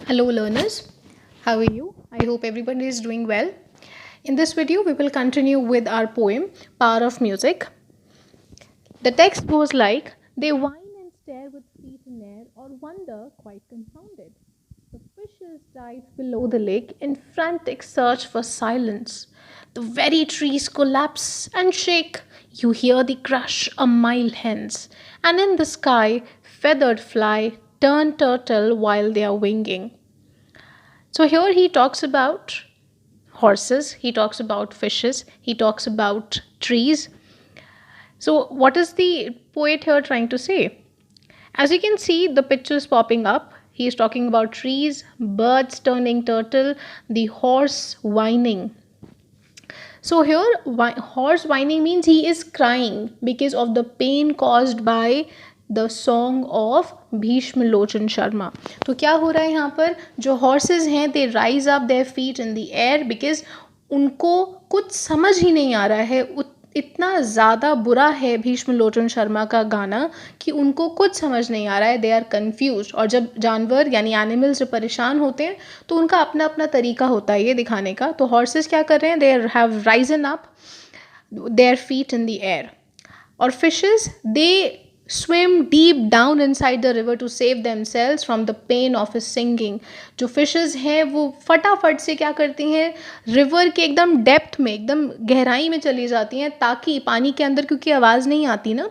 Hello learners, how are you? I hope everybody is doing well. In this video, we will continue with our poem Power of Music. The text goes like, they whine and stare with feet in air or wonder quite confounded. The fishes dive below the lake in frantic search for silence. The very trees collapse and shake. You hear the crash a mile hence. And in the sky, feathered fly turn turtle while they are winging. So here he talks about horses, he talks about fishes, he talks about trees. So, what is the poet here trying to say? As you can see, the pictures popping up. He is talking about trees, birds turning turtle, the horse whining. So here, horse whining means he is crying because of the pain caused by the song of Bhishma Lochan Sharma. तो क्या हो रहा है यहाँ पर? जो horses हैं, they rise up their feet in the air because उनको कुछ समझ ही नहीं आ रहा है. इतना ज़्यादा बुरा है भीष्म लोचन शर्मा का गाना कि उनको कुछ समझ नहीं आ रहा है. They are confuse. और जब जानवर यानी एनिमल्स जब परेशान होते हैं तो उनका अपना अपना तरीका होता है ये दिखाने का. तो हॉर्सेस क्या कर रहे हैं? They have Ryzen up their feet in the air. और fishes they swim deep down inside the river to save themselves from the pain of his singing. जो फिशेस हैं वो फटाफट से क्या करती हैं, रिवर के एकदम डेप्थ में, एकदम गहराई में चली जाती हैं ताकि पानी के अंदर, क्योंकि आवाज़ नहीं आती ना,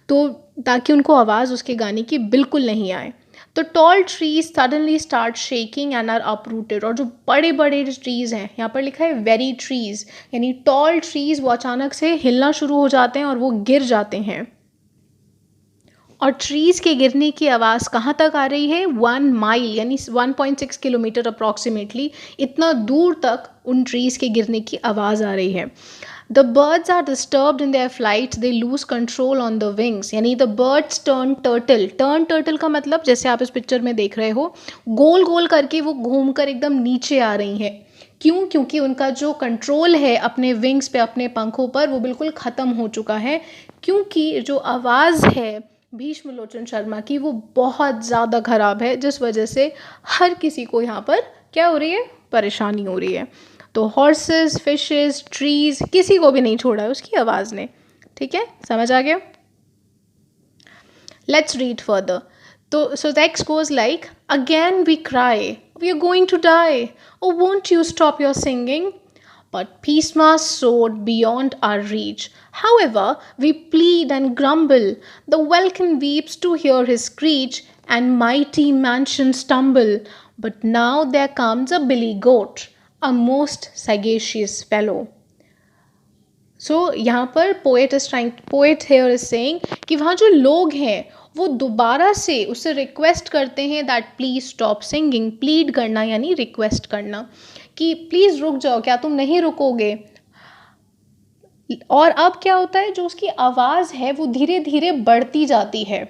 तो ताकि उनको आवाज़ उसके गाने की बिल्कुल नहीं आए. तो tall trees suddenly start shaking and are uprooted. और जो बड़े बड़े ट्रीज़ हैं, यहाँ पर लिखा है वेरी ट्रीज़, यानी टॉल ट्रीज़ वो अचानक से हिलना शुरू हो जाते हैं और वो गिर जाते हैं. और ट्रीज़ के गिरने की आवाज़ कहाँ तक आ रही है? 1 माइल यानी 1.6 किलोमीटर अप्रॉक्सीमेटली, इतना दूर तक उन ट्रीज़ के गिरने की आवाज़ आ रही है. The birds are disturbed in their flights, they lose control on the wings. यानी the birds turn turtle. Turn turtle का मतलब जैसे आप इस पिक्चर में देख रहे हो, गोल गोल करके वो घूमकर एकदम नीचे आ रही हैं. क्यों? क्योंकि उनका जो कंट्रोल है अपने विंग्स पे, अपने पंखों पर, वो बिल्कुल ख़त्म हो चुका है. क्योंकि जो आवाज़ है भीष्म लोचन शर्मा की वो बहुत ज़्यादा ख़राब है, जिस वजह से हर किसी को यहाँ पर क्या हो रही है? परेशानी हो रही है. तो हॉर्सेस, फिशेस, ट्रीज़, किसी को भी नहीं छोड़ा है उसकी आवाज़ ने. ठीक है, समझ आ गया? Let's read further. तो so text goes like, again we cry, we are going to die, oh won't you stop your singing. But Pisma soared beyond our reach. However, we plead and grumble. The welkin weeps to hear his screech, and mighty mansions stumble. But now there comes a billy goat, a most sagacious fellow. सो यहाँ पर poet here is saying कि वहाँ जो लोग हैं वो दोबारा से उससे रिक्वेस्ट करते हैं that please stop singing. Plead करना यानी रिक्वेस्ट करना कि प्लीज़ रुक जाओ, क्या तुम नहीं रुकोगे. और अब क्या होता है, जो उसकी आवाज़ है वो धीरे धीरे बढ़ती जाती है.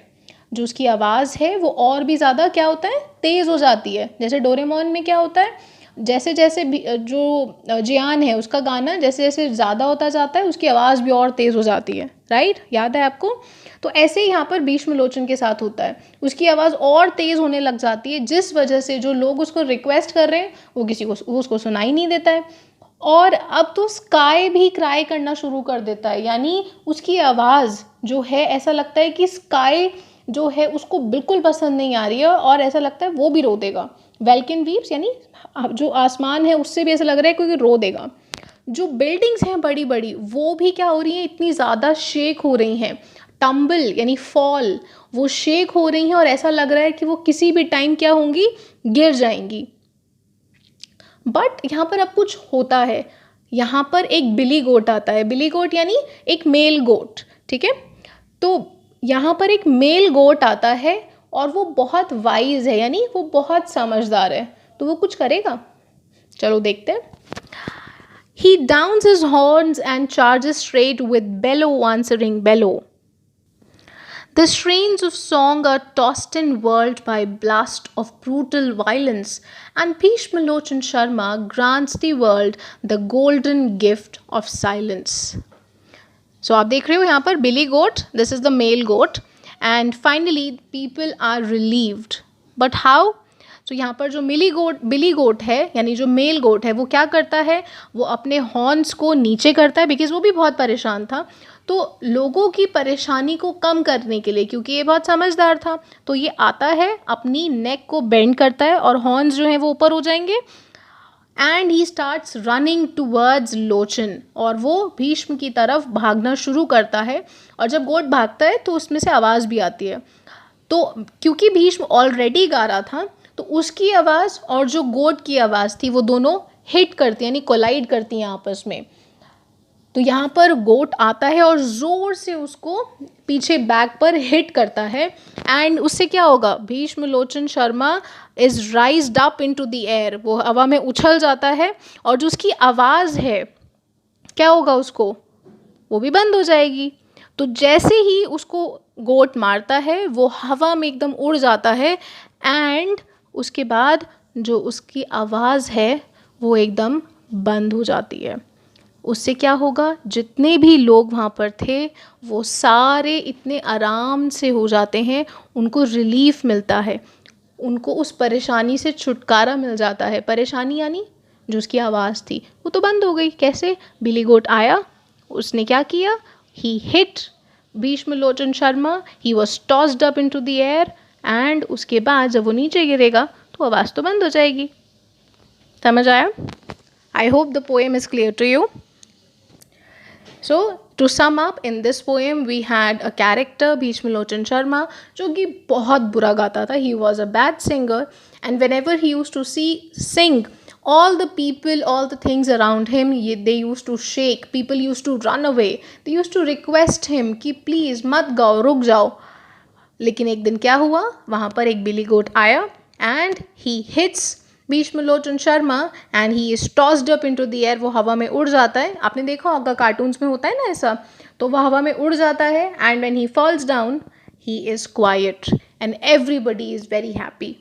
जो उसकी आवाज़ है वो और भी ज़्यादा क्या होता है, तेज़ हो जाती है. जैसे डोरेमोन में क्या होता है, जैसे जैसे जो जियान है उसका गाना जैसे जैसे ज़्यादा होता जाता है उसकी आवाज़ भी और तेज़ हो जाती है. राइट, याद है आपको? तो ऐसे ही यहाँ पर भीष्म लोचन के साथ होता है, उसकी आवाज़ और तेज़ होने लग जाती है, जिस वजह से जो लोग उसको रिक्वेस्ट कर रहे हैं वो किसी को उसको सुनाई नहीं देता है. और अब तो स्काई भी क्राई करना शुरू कर देता है, यानी उसकी आवाज़ जो है ऐसा लगता है कि स्काई जो है उसको बिल्कुल पसंद नहीं आ रही है और ऐसा लगता है वो भी रो देगा. वेल्किन वीप्स यानी जो आसमान है उससे भी ऐसा लग रहा है क्योंकि रो देगा. जो बिल्डिंग्स हैं बड़ी बड़ी वो भी क्या हो रही हैं, इतनी ज़्यादा शेक हो रही हैं. टम्बल यानी फॉल, वो शेक हो रही हैं और ऐसा लग रहा है कि वो किसी भी टाइम क्या होंगी, गिर जाएंगी. बट यहाँ पर अब कुछ होता है. यहाँ पर एक बिली गोट आता है. बिली गोट यानी एक मेल गोट. ठीक है, तो यहाँ पर एक मेल गोट आता है और वो बहुत वाइज है, यानी वो बहुत समझदार है. तो वो कुछ करेगा, चलो देखते हैं. He downs his horns and charges straight with bellow answering bellow. The strains of song are tossed and whirled by blast of brutal violence, and Bhishma Lochan Sharma grants the world the golden gift of silence. So आप देख रहे हो यहाँ पर billy goat, this is the male goat, and finally people are relieved. But how? So यहाँ पर जो बिली गोट है यानी जो मेल गोट है वो क्या करता है, वो अपने हॉर्न्स को नीचे करता है बिकॉज वो भी बहुत परेशान था। तो लोगों की परेशानी को कम करने के लिए, क्योंकि ये बहुत समझदार था, तो ये आता है, अपनी नेक को बेंड करता है और हॉर्न्स जो हैं वो ऊपर हो जाएंगे and he starts running towards Lochan, और वो भीष्म की तरफ भागना शुरू करता है। और जब गोट भागता है तो उसमें से आवाज़ भी आती है। तो क्योंकि भीष्म ऑलरेडी गा रहा था तो उसकी आवाज़ और जो गोट की आवाज़ थी वो दोनों हिट करती यानी कोलाइड करती हैं आपस में। तो यहाँ पर गोट आता है और ज़ोर से उसको पीछे बैक पर हिट करता है एंड उससे क्या होगा, Bhishma Lochan Sharma is raised up into the air, वो हवा में उछल जाता है और जो उसकी आवाज़ है क्या होगा उसको, वो भी बंद हो जाएगी। तो जैसे ही उसको गोट मारता है वो हवा में एकदम उड़ जाता है एंड उसके बाद जो उसकी आवाज़ है वो एकदम बंद हो जाती है। उससे क्या होगा, जितने भी लोग वहाँ पर थे वो सारे इतने आराम से हो जाते हैं, उनको रिलीफ मिलता है, उनको उस परेशानी से छुटकारा मिल जाता है। परेशानी यानी जो उसकी आवाज़ थी वो तो बंद हो गई। कैसे, बिली गोट आया, उसने क्या किया, he hit Bhishma Lochan Sharma, he was tossed up into the air and उसके बाद जब वो नीचे गिरेगा तो आवाज़ तो बंद हो जाएगी। समझ आया? I hope the poem is clear to you. So to sum up, in this poem we had a character Bhishma Lochan Sharma जो कि बहुत बुरा गाता था. He was a bad singer and whenever he used to sing, all the people, all the things around him, they used to shake. People used to run away. They used to request him कि please मत गाओ, रुक जाओ. लेकिन एक दिन क्या हुआ, वहाँ पर एक बिली गोट आया and he hits Bhishma Lochan Sharma and he is tossed up into the air, वो हवा में उड़ जाता है. आपने देखा होगा कार्टून्स में होता है ना ऐसा, तो वह हवा में उड़ जाता है and when he falls down he is quiet and everybody is very happy.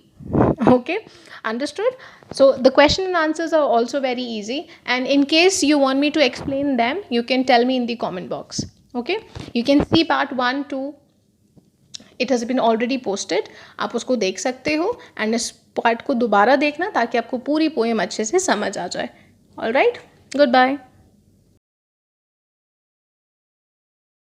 Okay, understood? So the question and answers are also very easy, and in case you want me to explain them, you can tell me in the comment box. Okay, you can see part 1, 2. It has been already posted, आप उसको देख सकते हो and इस part को दोबारा देखना ताकि आपको पूरी पोएम अच्छे से समझ आ जाए. All right, good bye.